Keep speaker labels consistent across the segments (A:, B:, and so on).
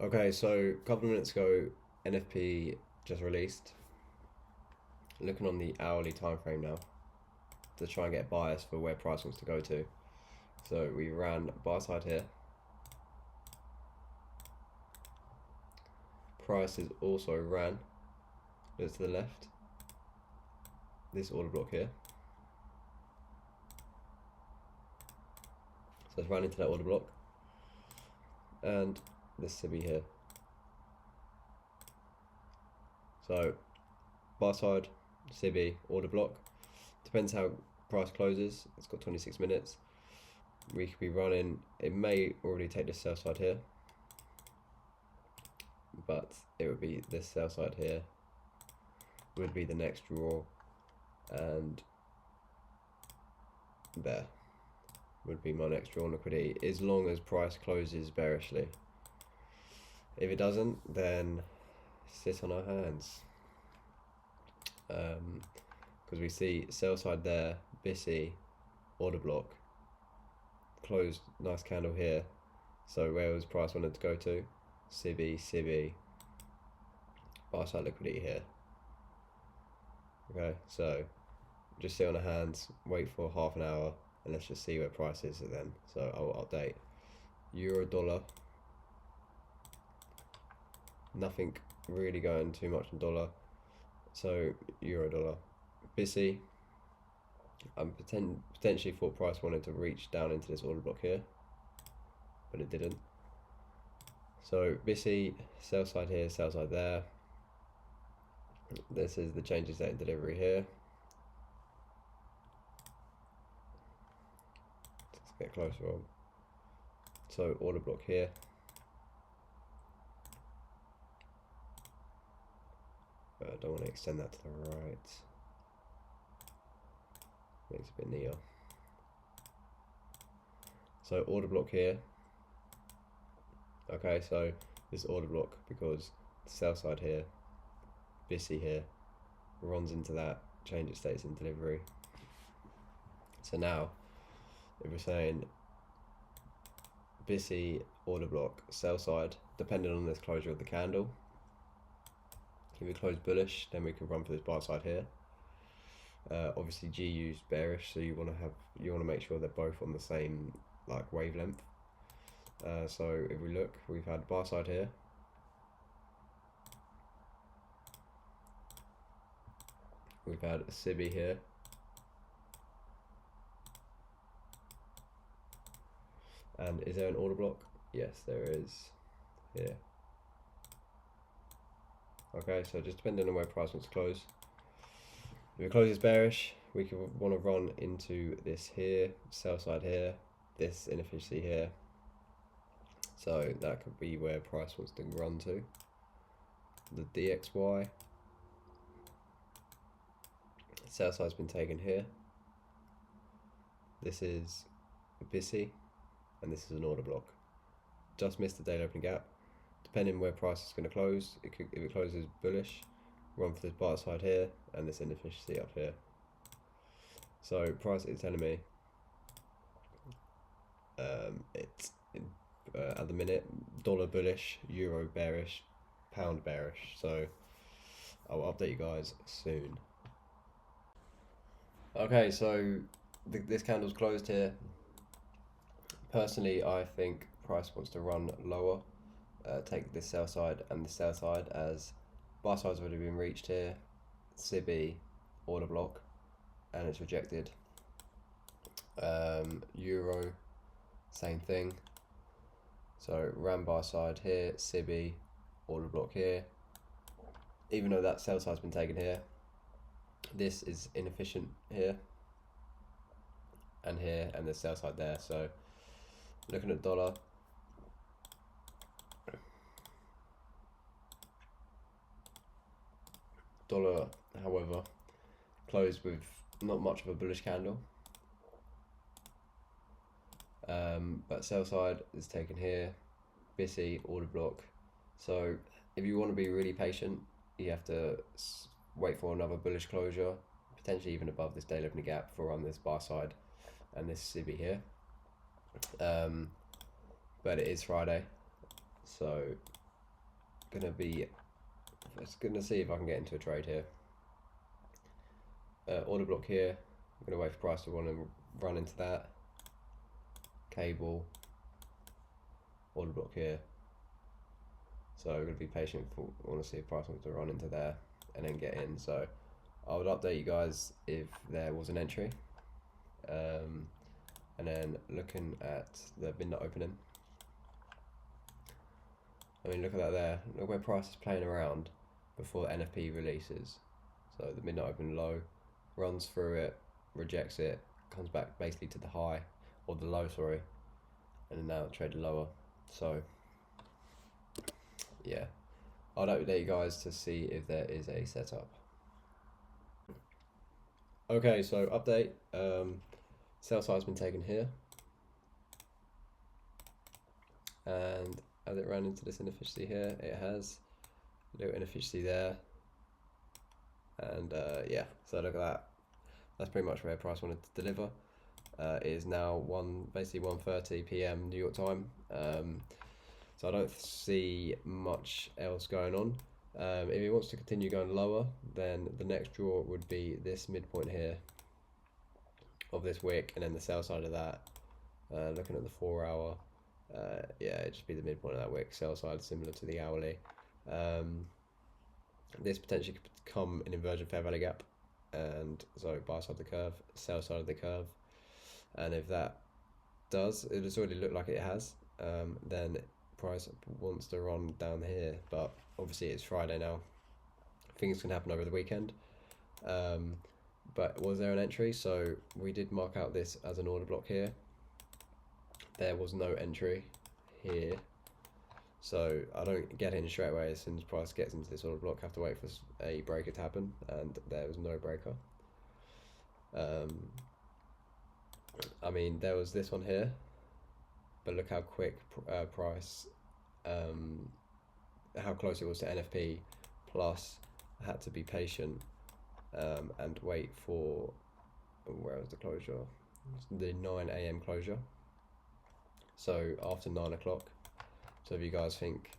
A: Okay, so a couple of minutes ago, NFP just released. Looking on the hourly time frame now to try and get a bias for where price wants to go to. So we ran buy side here. Price is also ran. Look to the left. This order block here. So it's ran into that order block. And this should be here. So buy side, CB, order block. Depends how price closes. It's got 26 minutes. We could be running, it may already take this sell side here, but it would be this sell side here would be the next draw, and there would be my next draw on liquidity, as long as price closes bearishly. If it doesn't, then sit on our hands, because we see sell side there, BISI, order block, closed, nice candle here. So where was price wanted to go to? CB, buy side liquidity here. Okay, so just sit on the hands, wait for half an hour, and let's just see where price is then. So I'll update. Euro dollar, nothing really going too much in dollar. So euro dollar, BISI. I potentially thought price wanted to reach down into this order block here, but it didn't. So BISI, sell side here, sell side there. This is the changes date and delivery here. Let's get closer on. So order block here. But I don't want to extend that to the right. Makes a bit neater. So order block here. Okay, so this order block, because the sell side here, BISI here, runs into that, change its status in delivery. So now, if we're saying BISI order block, sell side, depending on this closure of the candle, if we close bullish, then we can run for this buy side here. Obviously GU's bearish, so you want to make sure they're both on the same like wavelength. So if we look, we've had buy side here. We've had a CB here. And is there an order block? Yes, there is here. Okay, so just depending on where price wants to close. If it closes bearish, we could want to run into this here, sell side here, this inefficiency here. So that could be where price wants to run to. The DXY. Sell side's been taken here. This is BISI, and this is an order block. Just missed the daily opening gap. Depending where price is going to close, if it closes bullish, run for this buy side here and this inefficiency up here. So price is telling me it's at the minute dollar bullish, euro bearish, pound bearish. So I'll update you guys soon. Okay, so this candle's closed here. Personally, I think price wants to run lower, take this sell side and the sell side, as buy side's already been reached here, CB, order block, and it's rejected. Euro, same thing. So ran buy side here, CB, order block here. Even though that sell side's been taken here, this is inefficient here, and the sell side there. So looking at dollar, however, closed with not much of a bullish candle, but sell side is taken here, BISI, order block. So if you want to be really patient, you have to wait for another bullish closure, potentially even above this daily opening gap, for on this buy side and this CB here. But it is Friday, so gonna see if I can get into a trade here. Order block here. I'm gonna wait for price to run into that. Cable. Order block here. So I'm gonna be patient for. I want to see if price wants to run into there and then get in. So I would update you guys if there was an entry. And then looking at the midnight opening. I mean, look at that there. Look where price is playing around before NFP releases. So the midnight open low, runs through it, rejects it, comes back basically to the high, or the low, sorry, and then now traded lower. So yeah, I'd update you guys to see if there is a setup. Okay, so update. Sell side's been taken here, and as it ran into this inefficiency here, it has a little inefficiency there, and yeah, so look at that. That's pretty much where price wanted to deliver. It is now basically 1:30 p.m. New York time, so I don't see much else going on. If it wants to continue going lower, then the next draw would be this midpoint here of this wick, and then the sell side of that. Looking at the 4 hour, yeah, it'd just be the midpoint of that wick. Sell side similar to the hourly. This potentially could become an inversion fair value gap, and so buy side of the curve, sell side of the curve, and if that does, it has already looked like it has, then price wants to run down here, but obviously it's Friday now. Things can happen over the weekend. But was there an entry? So we did mark out this as an order block here. There was no entry here. So I don't get in straight away as soon as price gets into this order block. I have to wait for a breaker to happen, and there was no breaker. I mean, there was this one here, but look how quick price, how close it was to NFP, plus I had to be patient and wait for, where was the closure? The 9 AM closure. So after 9 o'clock. So if you guys think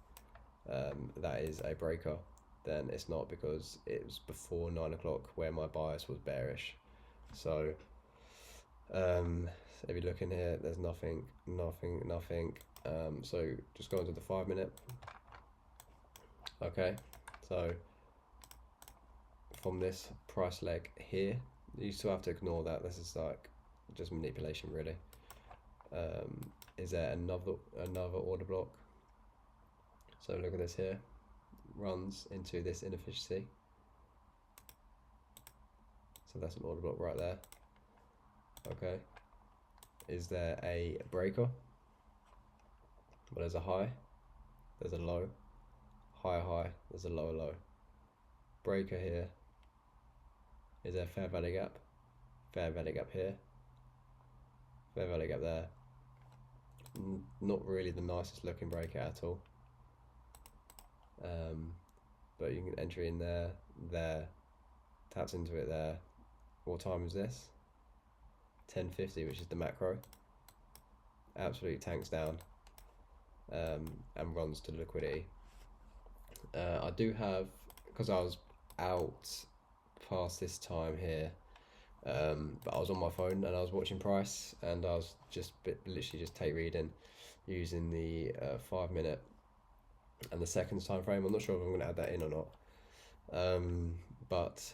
A: that is a breaker, then it's not, because it was before 9 o'clock where my bias was bearish. So if you look in here, there's nothing. So just go into the 5 minute. Okay, so from this price leg here, you still have to ignore that. This is like just manipulation, really. Is there another order block? So look at this here, runs into this inefficiency. So that's an order block right there. Okay, is there a breaker? Well, there's a high, there's a low, higher high, there's a lower low. Breaker here. Is there a fair value gap? Fair value gap here. Fair value gap there. Not really the nicest looking breaker at all. But you can enter in there, taps into it there. What time is this? 10:50, which is the macro. Absolutely tanks down, and runs to liquidity. I do have, because I was out past this time here, but I was on my phone and I was watching price, and I was literally just take reading using the 5 minute and the seconds time frame. I'm not sure if I'm going to add that in or not, but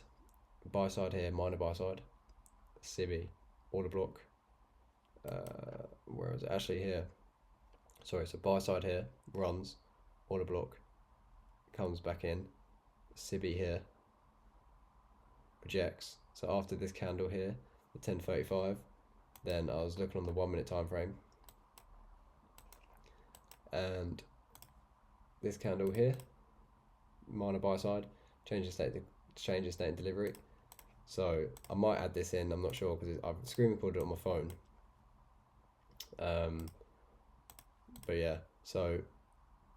A: buy side here, minor buy side, Sibi, order block, where is it? Actually here, sorry, so buy side here, runs, order block, comes back in, Sibi here, rejects. So after this candle here, the 10:35, then I was looking on the 1 minute time frame, and this candle here, minor buy side, change the state in delivery. So I might add this in, I'm not sure, because I've screen recorded it on my phone. But yeah, so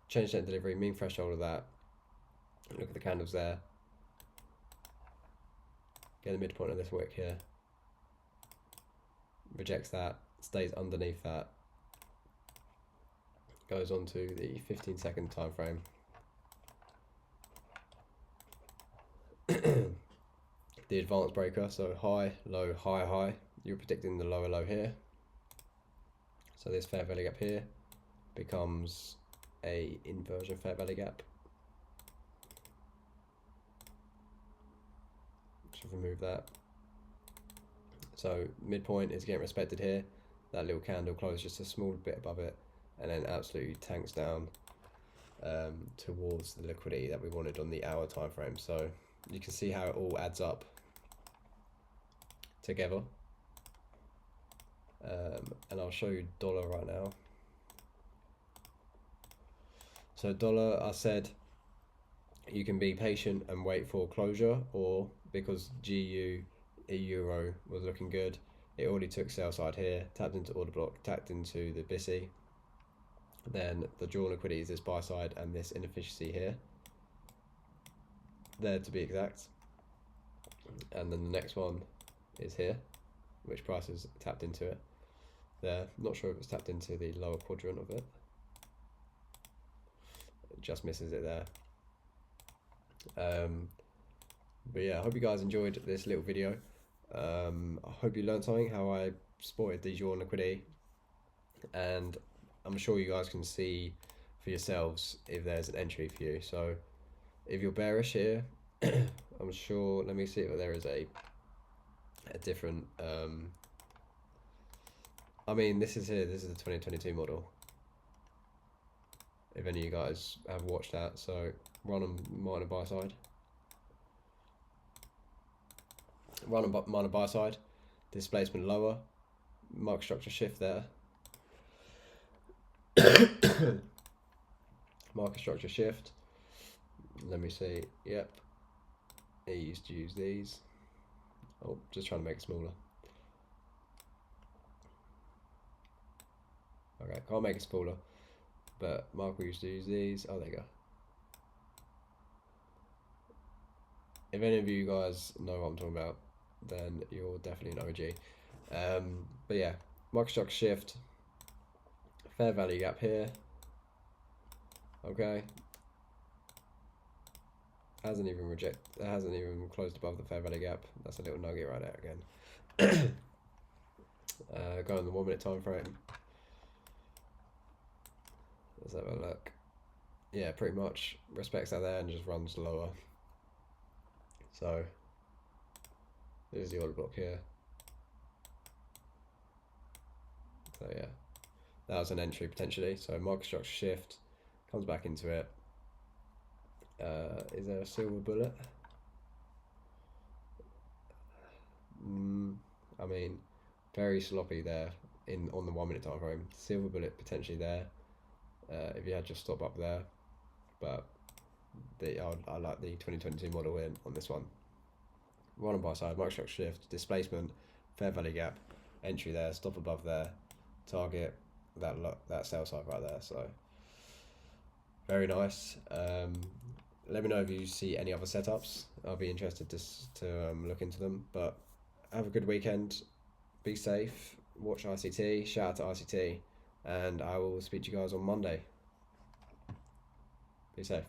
A: change state in delivery, mean threshold of that. Look at the candles there. Get the midpoint of this wick here. Rejects that, stays underneath that. Goes on to the 15-second time frame. the advanced breaker, so high, low, high, high. You're predicting the lower low here. So this fair value gap here becomes a inversion fair value gap. Just remove that. So midpoint is getting respected here. That little candle closed just a small bit above it, and then absolutely tanks down towards the liquidity that we wanted on the hour time frame. So you can see how it all adds up together. And I'll show you dollar right now. So dollar, I said you can be patient and wait for closure, or because GU euro was looking good, it already took sell side here, tapped into order block, tapped into the BISI. Then the drawn liquidity is this buy side and this inefficiency here, there to be exact. And then the next one is here, which price is tapped into it. There, not sure if it's tapped into the lower quadrant of it. It just misses it there. But yeah, I hope you guys enjoyed this little video. I hope you learned something, how I spotted the drawn liquidity, and I'm sure you guys can see for yourselves if there's an entry for you. So if you're bearish here, I'm sure, let me see if there is a different, I mean, this is here, this is the 2022 model, if any of you guys have watched that. So run on minor buy side, run on minor buy side, displacement lower, market structure shift there, market structure shift, let me see, yep, I used to use these, oh, just trying to make it smaller. Okay, can't make it smaller, but Mark used to use these. Oh, there you go. If any of you guys know what I'm talking about, then you're definitely an OG. But yeah, market structure shift, fair value gap here. Okay, hasn't even closed above the fair value gap. That's a little nugget right there again. Go on the 1 minute time frame. Let's have a look. Yeah, pretty much respects that there and just runs lower. So there's the order block here. So yeah, that was an entry potentially. So market structure shift, comes back into it. Is there a silver bullet? I mean, very sloppy there on the 1 minute time frame. Silver bullet potentially there. If you had just stop up there, but I like the 2022 model in on this one. Run on buy side, market structure shift, displacement, fair value gap, entry there, stop above there, target that sell side right there. So very nice. Let me know if you see any other setups. I'll be interested to look into them. But have a good weekend. Be safe. Watch ICT. Shout out to ICT. And I will speak to you guys on Monday. Be safe.